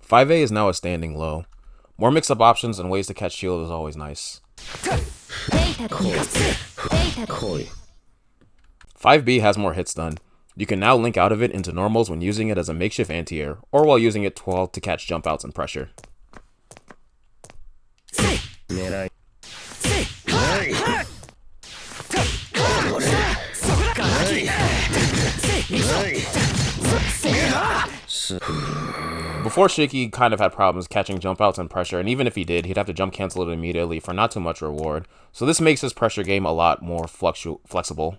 5A is now a standing low. More mix-up options and ways to catch shield is always nice. 5B has more hit stun. You can now link out of it into normals when using it as a makeshift anti-air, or while using it 12 to catch jump outs and pressure. Before, Shiki kind of had problems catching jump outs and pressure, and even if he did, he'd have to jump cancel it immediately for not too much reward, so this makes his pressure game a lot more flexible.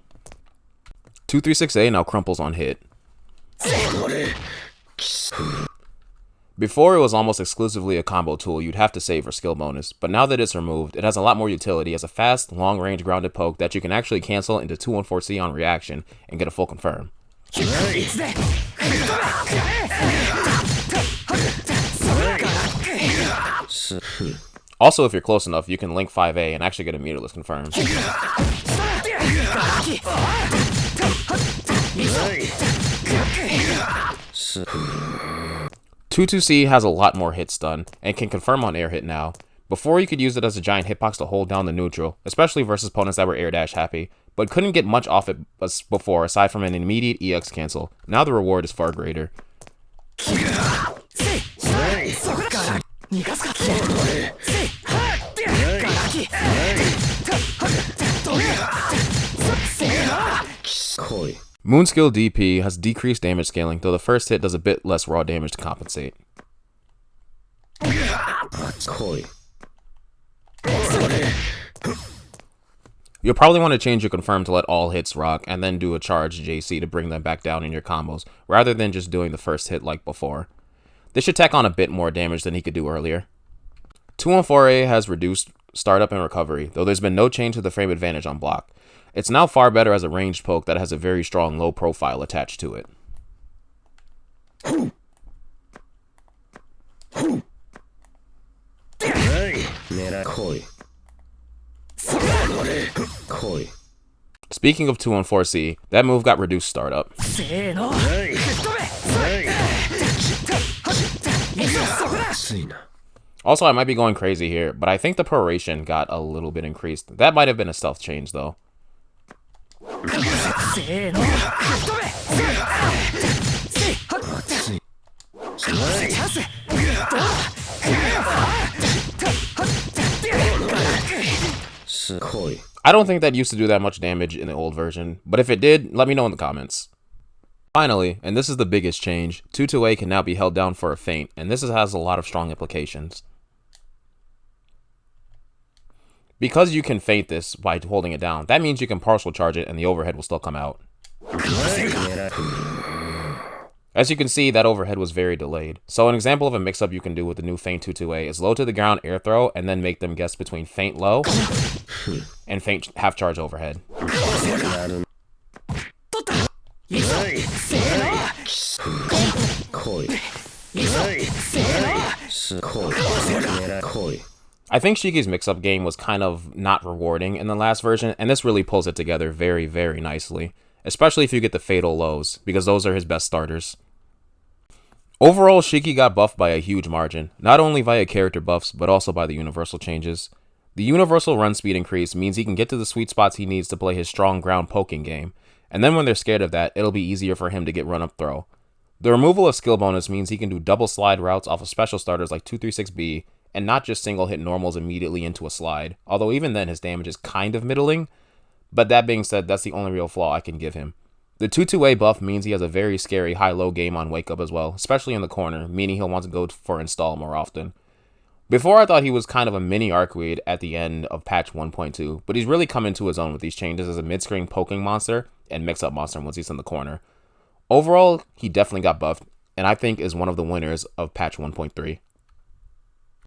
236A now crumples on hit. Before, it was almost exclusively a combo tool you'd have to save for skill bonus, but now that it's removed, it has a lot more utility as a fast, long-range grounded poke that you can actually cancel into 214C on reaction and get a full confirm. Also, if you're close enough, you can link 5A and actually get a meterless confirm. 22C has a lot more hit stun and can confirm on air hit now. Before, you could use it as a giant hitbox to hold down the neutral, especially versus opponents that were air dash happy, but couldn't get much off it before aside from an immediate EX cancel. Now the reward is far greater. Moon Skill DP has decreased damage scaling, though the first hit does a bit less raw damage to compensate. You'll probably want to change your confirm to let all hits rock, and then do a charge JC to bring them back down in your combos, rather than just doing the first hit like before. This should tack on a bit more damage than he could do earlier. 214A has reduced startup and recovery, though there's been no change to the frame advantage on block. It's now far better as a ranged poke that has a very strong low profile attached to it. Speaking of 214C, that move got reduced startup. Also, I might be going crazy here, but I think the proration got a little bit increased. That might have been a stealth change though. I don't think that used to do that much damage in the old version, but if it did, let me know in the comments. Finally, and this is the biggest change, 22A can now be held down for a feint, and this has a lot of strong implications. Because you can feint this by holding it down, that means you can partial charge it and the overhead will still come out. As you can see, that overhead was very delayed. So an example of a mix-up you can do with the new feint 22A is low to the ground air throw and then make them guess between feint low and feint half charge overhead. I think Shiki's mix-up game was kind of not rewarding in the last version, and this really pulls it together very, very nicely. Especially if you get the fatal lows, because those are his best starters. Overall, Shiki got buffed by a huge margin, not only via character buffs, but also by the universal changes. The universal run speed increase means he can get to the sweet spots he needs to play his strong ground poking game, and then when they're scared of that, it'll be easier for him to get run up throw. The removal of skill bonus means he can do double slide routes off of special starters like 236B, and not just single hit normals immediately into a slide, although even then his damage is kind of middling, but that being said, that's the only real flaw I can give him. The 2-2A buff means he has a very scary high-low game on wake up as well, especially in the corner, meaning he'll want to go for install more often. Before, I thought he was kind of a mini Arcweed at the end of patch 1.2, but he's really come into his own with these changes as a mid-screen poking monster and mix-up monster once he's in the corner. Overall, he definitely got buffed, and I think is one of the winners of patch 1.3.